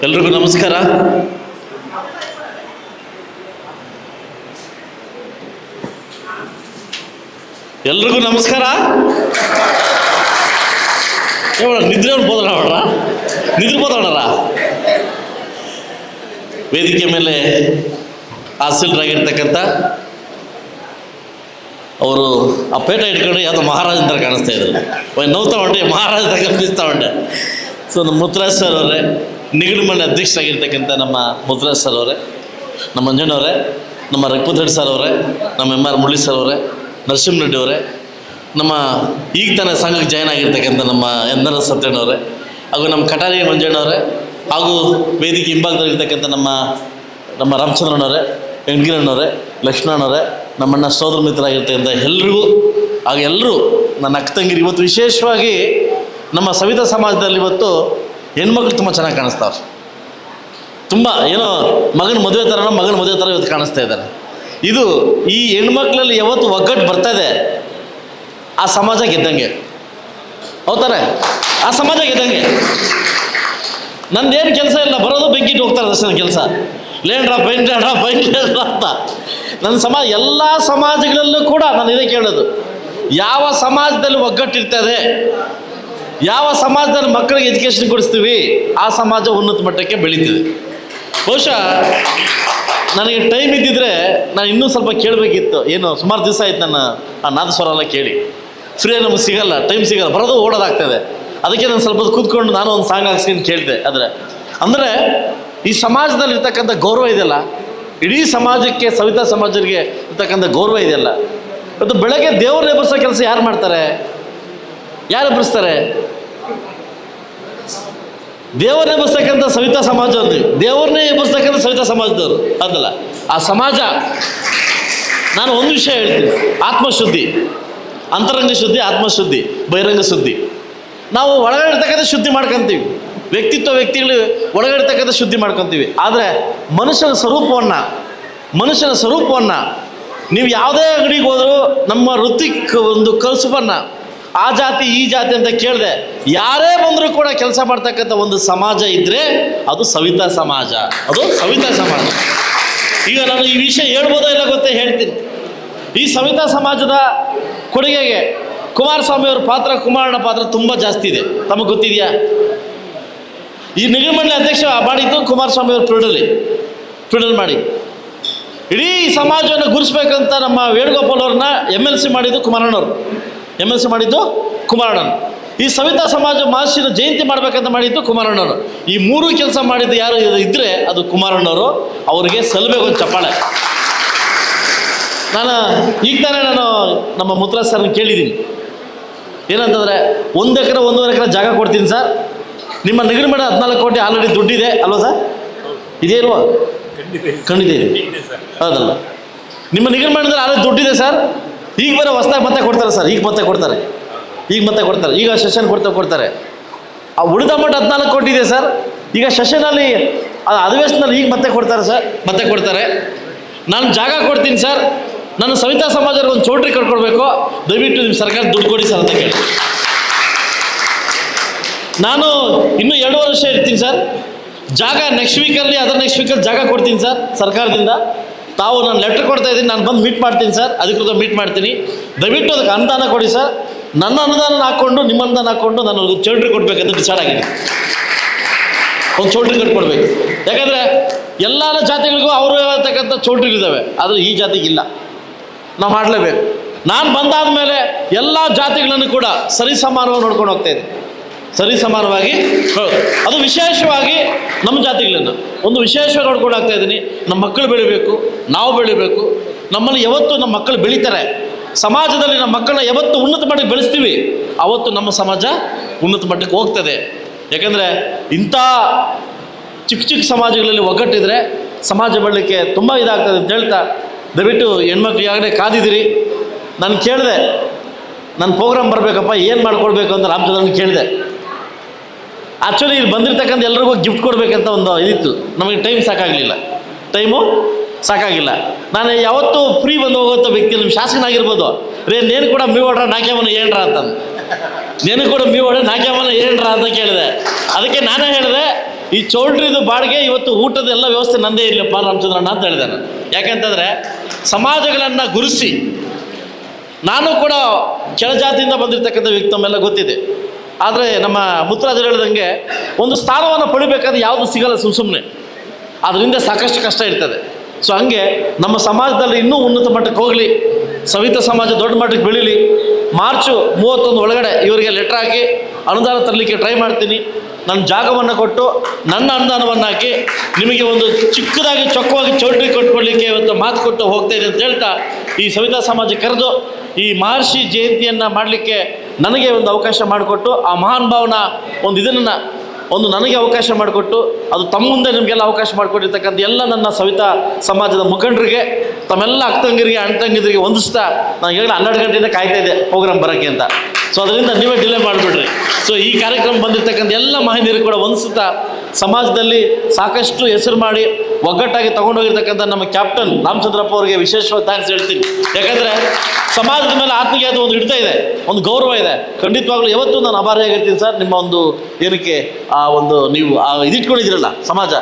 ಎಲ್ರಿಗೂ ನಮಸ್ಕಾರ. ಎಲ್ರಿಗೂ ನಮಸ್ಕಾರ. ನಿದ್ರೆ ನಿದ್ರಬೋದೋಣ ವೇದಿಕೆ ಮೇಲೆ ಆಸೀನರಾಗಿರ್ತಕ್ಕಂಥ ಅವರು ಆ ಪೇಟ ಇಟ್ಕೊಂಡು ಯಾವುದೋ ಮಹಾರಾಜ ಥರ ಕಾಣಿಸ್ತಾ ಇದ್ರು. ನೋವ್ತಾ ಹೊಂಟೆ ಮಹಾರಾಜ ಥರ ಕಲ್ಪಿಸ್ತಾ ಹೊಂಟೆ. ಸೊ ನಮ್ಮ ಮುತ್ತರಾಜ್ ಸರ್ ಅವರೇ, ನಿಗಮಮಂಡಳಿ ಅಧ್ಯಕ್ಷರಾಗಿರ್ತಕ್ಕಂಥ ನಮ್ಮ ಮುತ್ತರಾಜ್ ಸರ್ ಅವರೇ, ನಮ್ಮ ಮಂಜಣ್ಣವರೇ, ನಮ್ಮ ರಘುಪತಿ ಸರ್ ಅವರೇ, ನಮ್ಮ MR ಮುರಳಿ ಸರ್ ಅವರೇ, ನರಸಿಂಹ ರೆಡ್ಡಿ ಅವರೇ, ನಮ್ಮ ಈಗ ತಾನೇ ಸಂಘಕ್ಕೆ ಜಾಯ್ನ್ ಆಗಿರ್ತಕ್ಕಂಥ ನಮ್ಮ NR ಸತ್ಯಣ್ಣವರೇ, ಹಾಗೂ ನಮ್ಮ ಕಟಾರಿ ಮಂಜಣ್ಣವರೇ, ಹಾಗೂ ವೇದಿಕೆ ಹಿಂಭಾಗದಲ್ಲಿರ್ತಕ್ಕಂಥ ನಮ್ಮ ರಾಮಚಂದ್ರನವರೇ, ವೆಂಕಟಗಿರಣ್ಣವರೇ, ಲಕ್ಷ್ಮಣವರೇ, ನಮ್ಮಣ್ಣ ಸೋದರ ಮಿತ್ರರಾಗಿರ್ತಕ್ಕಂಥ ಎಲ್ರಿಗೂ ಹಾಗೂ ಎಲ್ಲರೂ ನನ್ನ ಅಕ್ಕ ತಂಗಿರು ಇವತ್ತು ವಿಶೇಷವಾಗಿ ನಮ್ಮ ಸವಿತಾ ಸಮಾಜದಲ್ಲಿ ಇವತ್ತು ಹೆಣ್ಮಕ್ಳು ತುಂಬ ಚೆನ್ನಾಗಿ ಕಾಣಿಸ್ತಾವ್ರೆ. ತುಂಬ ಏನೋ ಮಗನ ಮದುವೆ ಥರ ಇವತ್ತು ಕಾಣಿಸ್ತಾ ಇದ್ದಾರೆ. ಇದು ಈ ಹೆಣ್ಮಕ್ಳಲ್ಲಿ ಯಾವತ್ತು ಒಗ್ಗಟ್ಟು ಬರ್ತದೆ ಆ ಸಮಾಜ ಗೆದ್ದಂಗೆ. ಹೌದಾರೆ? ಆ ಸಮಾಜ ಗೆದ್ದಂಗೆ. ನಂದೇನು ಕೆಲಸ ಇಲ್ಲ, ಬರೋದು ಬೆಂಕಿಟ್ಟು ಹೋಗ್ತಾರೆ ಅಷ್ಟೇ ಕೆಲಸ. ಲೇಂಡ್ರ ಅಂತ ನನ್ನ ಎಲ್ಲ ಸಮಾಜಗಳಲ್ಲೂ ಕೂಡ ನಾನು ಇದೇ ಕೇಳೋದು, ಯಾವ ಸಮಾಜದಲ್ಲಿ ಒಗ್ಗಟ್ಟಿರ್ತದೆ, ಯಾವ ಸಮಾಜದಲ್ಲಿ ಮಕ್ಕಳಿಗೆ ಎಜುಕೇಷನ್ ಕೊಡಿಸ್ತೀವಿ, ಆ ಸಮಾಜ ಉನ್ನತ ಮಟ್ಟಕ್ಕೆ ಬೆಳೀತದೆ. ಬಹುಶಃ ನನಗೆ ಟೈಮ್ ಇದ್ದಿದ್ರೆ ನಾನು ಇನ್ನೂ ಸ್ವಲ್ಪ ಕೇಳಬೇಕಿತ್ತು. ಏನು ಸುಮಾರು ದಿವಸ ಆಯ್ತು ನನ್ನ ಆ ನಾದಸ್ವರ ಎಲ್ಲ ಕೇಳಿ. ಫ್ರೀ ನಮಗೆ ಸಿಗಲ್ಲ, ಟೈಮ್ ಸಿಗಲ್ಲ, ಬರೋದು ಓಡೋದಾಗ್ತದೆ. ಅದಕ್ಕೆ ನಾನು ಸ್ವಲ್ಪ ಕೂತ್ಕೊಂಡು ನಾನು ಒಂದು ಸಾಂಗ್ ಹಾಕ್ಸ್ಕೊಂಡು ಕೇಳಿದೆ. ಅಂದರೆ ಈ ಸಮಾಜದಲ್ಲಿ ಇರ್ತಕ್ಕಂಥ ಗೌರವ ಇದೆಯಲ್ಲ, ಇಡೀ ಸಮಾಜಕ್ಕೆ, ಸವಿತಾ ಸಮಾಜಕ್ಕೆ ಇರ್ತಕ್ಕಂಥ ಗೌರವ ಇದೆಯಲ್ಲ, ಅದು ಬೆಳಗ್ಗೆ ದೇವ್ರನ್ನ ಎಬ್ಬರಿಸೋ ಕೆಲಸ ಯಾರು ಮಾಡ್ತಾರೆ? ಯಾರು ಎಬ್ಬರಿಸ್ತಾರೆ? ದೇವ್ರನ್ನೇ ಎಬ್ಬರಿಸ್ತಕ್ಕಂಥ ಸವಿತಾ ಸಮಾಜದವ್ರು, ದೇವ್ರನ್ನೇ ಎಬ್ಬರಿಸ್ತಕ್ಕಂಥ ಸವಿತಾ ಸಮಾಜದವರು ಅದಲ್ಲ. ಆ ಸಮಾಜ, ನಾನು ಒಂದು ವಿಷಯ ಹೇಳ್ತೀನಿ, ಆತ್ಮಶುದ್ಧಿ, ಅಂತರಂಗ ಶುದ್ಧಿ, ಆತ್ಮಶುದ್ಧಿ, ಬಹಿರಂಗ ಶುದ್ಧಿ. ನಾವು ಒಳಗಡೆ ಇರ್ತಕ್ಕಂಥ ಶುದ್ಧಿ ಮಾಡ್ಕೊತೀವಿ, ವ್ಯಕ್ತಿಗಳು ಒಳಗಡೆ ಇರ್ತಕ್ಕಂಥ ಶುದ್ಧಿ ಮಾಡ್ಕೊತೀವಿ. ಆದರೆ ಮನುಷ್ಯನ ಸ್ವರೂಪವನ್ನು ನೀವು ಯಾವುದೇ ಅಂಗಡಿಗೆ ಹೋದರೂ ನಮ್ಮ ವೃತ್ತಿಕ್ ಒಂದು ಕಸುಬನ್ನು ಆ ಜಾತಿ ಈ ಜಾತಿ ಅಂತ ಕೇಳಿದೆ ಯಾರೇ ಬಂದರೂ ಕೂಡ ಕೆಲಸ ಮಾಡ್ತಕ್ಕಂಥ ಒಂದು ಸಮಾಜ ಇದ್ದರೆ ಅದು ಸವಿತಾ ಸಮಾಜ, ಈಗ ನಾನು ಈ ವಿಷಯ ಹೇಳ್ಬೋದೋ ಇಲ್ಲ ಗೊತ್ತೇ, ಹೇಳ್ತೀನಿ. ಈ ಸವಿತಾ ಸಮಾಜದ ಕೊಡುಗೆಗೆ ಕುಮಾರಸ್ವಾಮಿಯವ್ರ ಪಾತ್ರ, ಕುಮಾರಣ್ಣ ಪಾತ್ರ ತುಂಬ ಜಾಸ್ತಿ ಇದೆ. ತಮಗೆ ಗೊತ್ತಿದೆಯಾ? ಈ ನಿಗಮಮಂಡಳಿ ಅಧ್ಯಕ್ಷ ಮಾಡಿದ್ದು ಕುಮಾರಸ್ವಾಮಿಯವ್ರ ಪೀಡಲ್ ಮಾಡಿ ಇಡೀ ಸಮಾಜವನ್ನು ಗುರುಸ್ಬೇಕಂತ ನಮ್ಮ ವೇಣುಗೋಪಾಲ್ ಅವ್ರನ್ನ MLC ಮಾಡಿದ್ದು ಕುಮಾರಣ್ಣನು. ಈ ಸವಿತಾ ಸಮಾಜ ಮಹರ್ಷಿನ ಜಯಂತಿ ಮಾಡಬೇಕಂತ ಮಾಡಿದ್ದು ಕುಮಾರಣ್ಣವರು. ಈ ಮೂರು ಕೆಲಸ ಮಾಡಿದ್ದು ಯಾರು ಇದ್ದರೆ ಅದು ಕುಮಾರಣ್ಣವರು. ಅವರಿಗೆ ಸಲ್ಲಬೇಕು ಒಂದು ಚಪ್ಪಾಳೆ. ಈಗ ತಾನೇ ನಾನು ನಮ್ಮ ಮುತ್ತರಾಜ್ ಸರ್ನ ಕೇಳಿದ್ದೀನಿ, ಏನಂತಂದರೆ 1 ಎಕರೆ 1.5 ಎಕರೆ ಜಾಗ ಕೊಡ್ತೀನಿ ಸರ್, ನಿಮ್ಮ ನಿಗಮಮಂಡಳಿ 14 ಕೋಟಿ ಆಲ್ರೆಡಿ ದುಡ್ಡಿದೆ ಅಲ್ವಾ ಸರ್? ಇದೇ ಇಲ್ವಾ? ಖಂಡಿತ ಇದೆ, ಹೌದಲ್ಲ? ನಿಮ್ಮ ನಿಗಮಮಂಡಲದಲ್ಲಿ ಆಲ್ರೆಡಿ ದುಡ್ಡಿದೆ ಸರ್, ಈಗ ಬರೋ ಹೊಸದಾಗಿ ಮತ್ತೆ ಕೊಡ್ತಾರೆ ಸರ್, ಈಗ ಮತ್ತೆ ಕೊಡ್ತಾರೆ, ಈಗ ಸೆಷನ್ ಕೊಡ್ತಾರೆ. ಆ ಉಳಿದ ಅಮೌಂಟ್ 14 ಕೋಟಿ ಇದೆ ಸರ್, ಈಗ ಸೆಷನಲ್ಲಿ ಅಧಿವೇಶನದಲ್ಲಿ ಈಗ ಮತ್ತೆ ಕೊಡ್ತಾರೆ ಸರ್, ಮತ್ತೆ ಕೊಡ್ತಾರೆ. ನಾನು ಜಾಗ ಕೊಡ್ತೀನಿ ಸರ್, ನಾನು ಸವಿತಾ ಸಮಾಜಕ್ಕೆ ಒಂದು ಚೌಟ್ರಿ ಕಟ್ಕೊಡ್ಬೇಕು, ದಯವಿಟ್ಟು ನಿಮ್ಮ ಸರ್ಕಾರ ದುಡ್ಡು ಕೊಡಿ ಸರ್ ಅಂತ ಕೇಳಿ. ನಾನು ಇನ್ನೂ 2 ವರ್ಷ ಇರ್ತೀನಿ ಸರ್, ಜಾಗ ನೆಕ್ಸ್ಟ್ ವೀಕಲ್ಲಿ ಜಾಗ ಕೊಡ್ತೀನಿ ಸರ್ ಸರ್ಕಾರದಿಂದ. ತಾವು ನಾನು ಲೆಟ್ರ್ ಕೊಡ್ತಾ ಇದ್ದೀನಿ, ನಾನು ಬಂದು ಮೀಟ್ ಮಾಡ್ತೀನಿ ಸರ್, ಅಧಿಕೃತ ಮೀಟ್ ಮಾಡ್ತೀನಿ, ದಯವಿಟ್ಟು ಅದಕ್ಕೆ ಅನುದಾನ ಕೊಡಿ ಸರ್. ನನ್ನ ಅನುದಾನ ಹಾಕ್ಕೊಂಡು ನಿಮ್ಮ ಅನುದಾನ ಹಾಕ್ಕೊಂಡು ನಾನು ಒಂದು ಚೌಟ್ರಿ ಕೊಡಬೇಕಂತ ಡಿಸೈಡ್ ಆಗಿದೆ. ಒಂದು ಚೌಟ್ರಿ ಕಟ್ಕೊಡ್ಬೇಕು. ಯಾಕಂದರೆ ಎಲ್ಲ ಜಾತಿಗಳಿಗೂ ಅವರು ಹೇಳ್ತಕ್ಕಂಥ ಚೌಟ್ರಿಗಳಿದ್ದಾವೆ, ಆದರೆ ಈ ಜಾತಿಗಿಲ್ಲ. ನಾವು ಮಾಡಲೇಬೇಕು. ನಾನು ಬಂದಾದ ಮೇಲೆ ಎಲ್ಲ ಜಾತಿಗಳನ್ನು ಕೂಡ ಸರಿಸಮಾನವಾಗಿ ನೋಡ್ಕೊಂಡು ಹೋಗ್ತಾಯಿದ್ದೆ, ಸರಿಸಮಾನವಾಗಿ. ಅದು ವಿಶೇಷವಾಗಿ ನಮ್ಮ ಜಾತಿಗಳನ್ನು ಒಂದು ವಿಶೇಷವಾಗಿ ನೋಡ್ಕೊಂಡು ಆಗ್ತಾ ಇದ್ದೀನಿ. ನಮ್ಮ ಮಕ್ಕಳು ಬೆಳಿಬೇಕು, ನಾವು ಬೆಳಿಬೇಕು. ನಮ್ಮಲ್ಲಿ ಯಾವತ್ತು ನಮ್ಮ ಮಕ್ಕಳು ಬೆಳೀತಾರೆ, ಸಮಾಜದಲ್ಲಿ ನಮ್ಮ ಮಕ್ಕಳನ್ನ ಯಾವತ್ತು ಉನ್ನತ ಮಟ್ಟಕ್ಕೆ ಬೆಳೆಸ್ತೀವಿ, ಆವತ್ತು ನಮ್ಮ ಸಮಾಜ ಉನ್ನತ ಮಟ್ಟಕ್ಕೆ ಹೋಗ್ತದೆ. ಯಾಕೆಂದರೆ ಇಂಥ ಚಿಕ್ಕ ಸಮಾಜಗಳಲ್ಲಿ ಒಗ್ಗಟ್ಟಿದ್ರೆ ಸಮಾಜ ಬೆಳಲಿಕ್ಕೆ ತುಂಬ ಇದಾಗ್ತದೆ ಅಂತ ಹೇಳ್ತಾ, ದಯವಿಟ್ಟು ಹೆಣ್ಮಕ್ಳು ಈಗಾಗಲೇ ಕಾದಿದ್ದೀರಿ. ನಾನು ಕೇಳಿದೆ, ನನ್ನ ಪ್ರೋಗ್ರಾಮ್ ಬರಬೇಕಪ್ಪ, ಏನು ಮಾಡ್ಕೊಳ್ಬೇಕು ಅಂತ ರಾಮಚಂದ್ರನ ಕೇಳಿದೆ. ಆ್ಯಕ್ಚುಲಿ ಇಲ್ಲಿ ಬಂದಿರ್ತಕ್ಕಂಥ ಎಲ್ರಿಗೂ ಗಿಫ್ಟ್ ಕೊಡಬೇಕಂತ ಒಂದು ಇದಿತ್ತು, ನಮಗೆ ಟೈಮು ಸಾಕಾಗಿಲ್ಲ. ನಾನು ಯಾವತ್ತೂ ಫ್ರೀ ಬಂದು ಹೋಗುವಂಥ ವ್ಯಕ್ತಿ, ನಿಮ್ಮ ಶಾಸಕನಾಗಿರ್ಬೋದು, ನೇನು ಕೂಡ ಮೀವಡ್ರ ನಾಕ್ಯಾಮನ ಏನ್ರ ಅಂತಂದು, ನೇನು ಕೂಡ ಮೀವಡ್ರ ನಾಕ್ಯಾಮನ ಏನ್ರ ಅಂತ ಕೇಳಿದೆ. ಅದಕ್ಕೆ ನಾನೇ ಹೇಳಿದೆ, ಈ ಚೌಲ್ಟ್ರಿದು ಬಾಡಿಗೆ ಇವತ್ತು ಊಟದ ಎಲ್ಲ ವ್ಯವಸ್ಥೆ ನಂದೇ ಇಲ್ಲಪ್ಪ ರಾಮಚಂದ್ರಣ್ಣ ಅಂತ ಹೇಳಿದೆ ನಾನು. ಯಾಕೆಂತಂದರೆ ಸಮಾಜಗಳನ್ನು ಗುರುಸಿ, ನಾನು ಕೂಡ ಕೆಳಜಾತಿಯಿಂದ ಬಂದಿರತಕ್ಕಂಥ ವ್ಯಕ್ತಿ ತಮ್ಮೆಲ್ಲ ಗೊತ್ತಿದೆ. ಆದರೆ ನಮ್ಮ ಮುತ್ತರಾಜರು ಹೇಳಿದಂಗೆ ಒಂದು ಸ್ಥಾನವನ್ನು ಪಡಿಬೇಕಾದ್ರೆ ಯಾವುದು ಸಿಗಲ್ಲ ಸುಮ್ಮನೆ, ಅದರಿಂದ ಸಾಕಷ್ಟು ಕಷ್ಟ ಇರ್ತದೆ. ಸೊ ಹಂಗೆ ನಮ್ಮ ಸಮಾಜದಲ್ಲಿ ಇನ್ನೂ ಉನ್ನತ ಮಟ್ಟಕ್ಕೆ ಹೋಗಲಿ, ಸವಿತಾ ಸಮಾಜ ದೊಡ್ಡ ಮಟ್ಟಕ್ಕೆ ಬೆಳೀಲಿ. ಮಾರ್ಚು 31 ಒಳಗಡೆ ಇವರಿಗೆ ಲೆಟ್ರ್ ಹಾಕಿ ಅನುದಾನ ತರಲಿಕ್ಕೆ ಟ್ರೈ ಮಾಡ್ತೀನಿ. ನನ್ನ ಜಾಗವನ್ನು ಕೊಟ್ಟು ನನ್ನ ಅನುದಾನವನ್ನು ಹಾಕಿ ನಿಮಗೆ ಒಂದು ಚಿಕ್ಕದಾಗಿ ಚೊಕ್ಕವಾಗಿ ಚೌಲ್ಟ್ರಿ ಕೊಟ್ಕೊಳ್ಳಿಕ್ಕೆ ಇವತ್ತು ಮಾತು ಕೊಟ್ಟು ಹೋಗ್ತಾ ಇದೆ ಅಂತ ಹೇಳ್ತಾ, ಈ ಸವಿತಾ ಸಮಾಜ ಕರೆದು ಈ ಮಹರ್ಷಿ ಜಯಂತಿಯನ್ನು ಮಾಡಲಿಕ್ಕೆ ನನಗೆ ಒಂದು ಅವಕಾಶ ಮಾಡಿಕೊಟ್ಟು, ಆ ಮಹಾನ್ ಭಾವನ ಒಂದು ನನಗೆ ಅವಕಾಶ ಮಾಡಿಕೊಟ್ಟು, ಅದು ತಮ್ಮ ಮುಂದೆ ನಿಮಗೆಲ್ಲ ಅವಕಾಶ ಮಾಡಿಕೊಟ್ಟಿರ್ತಕ್ಕಂಥ ಎಲ್ಲ ನನ್ನ ಸವಿತಾ ಸಮಾಜದ ಮುಖಂಡರಿಗೆ, ತಮ್ಮೆಲ್ಲ ಅಕ್ಕಂಗಿರಿಗೆ ಅಣ್ತಂಗಿರಿಗೆ ಹೊಂದಿಸ್ತಾ ನಾನು ಈಗಾಗಲೇ 12 ಗಂಟೆಯಿಂದ ಕಾಯ್ತಾ ಇದ್ದೆ ಪ್ರೋಗ್ರಾಮ್ ಬರೋಕ್ಕೆ ಅಂತ. ಸೊ ಅದರಿಂದ ನೀವೇ ಡಿಲೇ ಮಾಡಿಬಿಡ್ರಿ. ಸೊ ಈ ಕಾರ್ಯಕ್ರಮ ಬಂದಿರತಕ್ಕಂಥ ಎಲ್ಲ ಮಹಿಳೆಯರಿಗೆ ಕೂಡ ಹೊಂದಿಸ್ತಾ, ಸಮಾಜದಲ್ಲಿ ಸಾಕಷ್ಟು ಹೆಸರು ಮಾಡಿ ಒಗ್ಗಟ್ಟಾಗಿ ತೊಗೊಂಡೋಗಿರ್ತಕ್ಕಂಥ ನಮ್ಮ ಕ್ಯಾಪ್ಟನ್ ರಾಮಚಂದ್ರಪ್ಪ ಅವರಿಗೆ ವಿಶೇಷವಾಗಿ ಥ್ಯಾಂಕ್ಸ್ ಹೇಳ್ತೀನಿ. ಯಾಕಂದರೆ ಸಮಾಜದ ಮೇಲೆ ಆತ್ಮೀಯ ಒಂದು ಹಿಡ್ತಾ ಇದೆ, ಒಂದು ಗೌರವ ಇದೆ. ಖಂಡಿತವಾಗ್ಲೂ ಯಾವತ್ತೂ ನಾನು ಆಭಾರಿಯಾಗಿರ್ತೀನಿ ಸರ್. ನಿಮ್ಮ ಒಂದು ಏನಕ್ಕೆ ನೀವು ಇದಿಟ್ಕೊಂಡಿದ್ದೀರಲ್ಲ ಸಮಾಜ,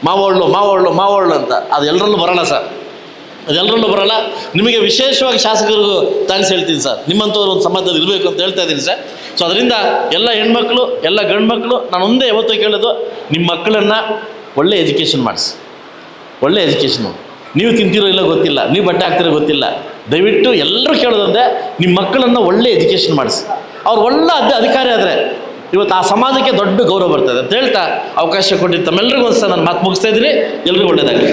ಮಾವೋಳ್ಳು ಅಂತ, ಅದು ಎಲ್ಲರಲ್ಲೂ ಬರೋಲ್ಲ ಸರ್, ಅದೆಲ್ಲರಲ್ಲೂ ಬರೋಲ್ಲ. ನಿಮಗೆ ವಿಶೇಷವಾಗಿ ಶಾಸಕರಿಗೂ ಥ್ಯಾಂಕ್ಸ್ ಹೇಳ್ತೀನಿ ಸರ್. ನಿಮ್ಮಂಥವ್ರು ಒಂದು ಸಮಾಜದಲ್ಲಿ ಇರಬೇಕು ಅಂತ ಹೇಳ್ತಾ ಇದ್ದೀನಿ ಸರ್. ಸೊ ಅದರಿಂದ ಎಲ್ಲ ಹೆಣ್ಮಕ್ಳು, ಎಲ್ಲ ಗಂಡು ಮಕ್ಕಳು, ನಾನು ಒಂದೇ ಯಾವತ್ತೂ ಕೇಳೋದು, ನಿಮ್ಮ ಮಕ್ಕಳನ್ನು ಒಳ್ಳೆ ಎಜುಕೇಷನ್ ಮಾಡಿಸಿ, ಒಳ್ಳೆ ಎಜುಕೇಷನು. ನೀವು ತಿಂತಿರೋ ಇಲ್ಲ ಗೊತ್ತಿಲ್ಲ, ನೀವು ಬಟ್ಟೆ ಹಾಕ್ತಿರೋ ಗೊತ್ತಿಲ್ಲ, ದಯವಿಟ್ಟು ಎಲ್ಲರೂ ಕೇಳೋದಂದರೆ ನಿಮ್ಮ ಮಕ್ಕಳನ್ನು ಒಳ್ಳೆ ಎಜುಕೇಷನ್ ಮಾಡಿಸಿ. ಅವ್ರು ಒಳ್ಳೆ ಅಧಿಕಾರಿ ಆದರೆ ಇವತ್ತು ಆ ಸಮಾಜಕ್ಕೆ ದೊಡ್ಡ ಗೌರವ ಬರ್ತದೆ ಅಂತ ಹೇಳ್ತಾ ಅವಕಾಶ ಕೊಟ್ಟಿದ್ದು ತಮ್ಮೆಲ್ಲರಿಗೂ ಒಂದು ಸಹ ನಾನು ಮಾತು ಮುಗಿಸ್ತಾ ಇದ್ದೀನಿ. ಎಲ್ರಿಗೂ ಒಳ್ಳೆಯದಾಗಲಿ.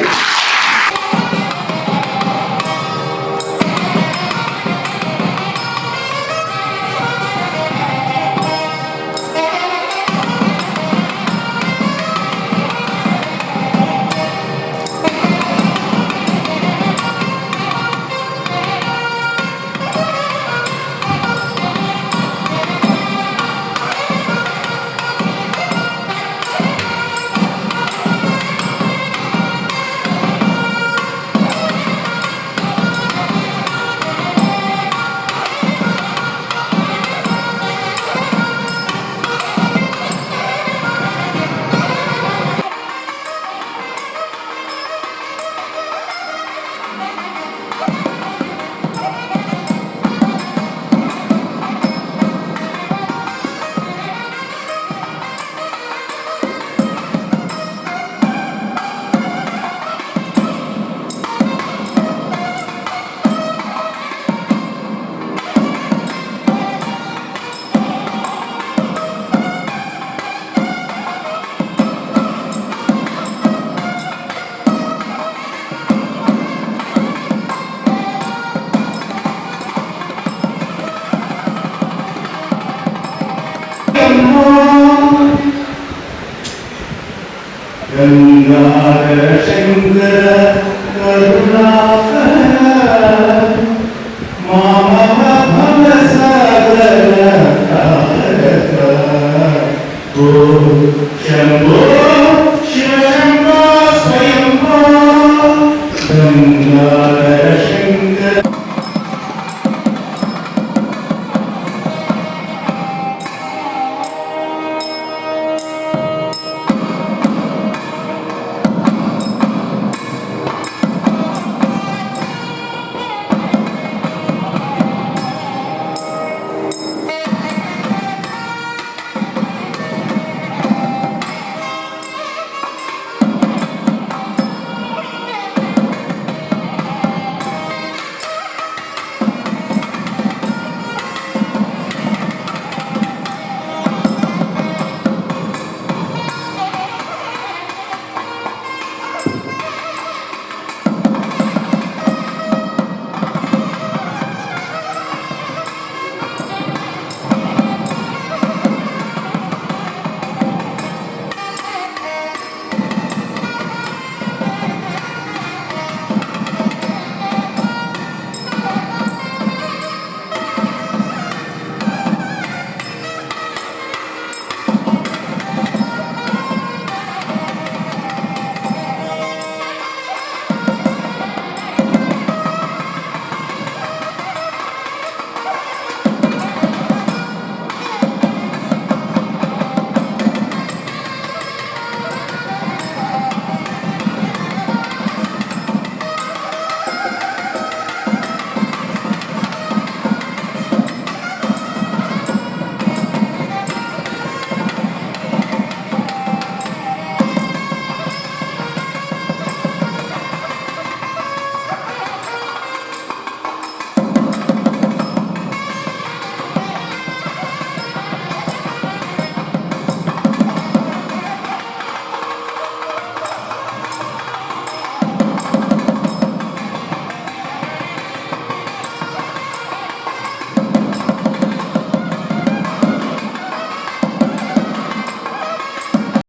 गंगाधर शंकर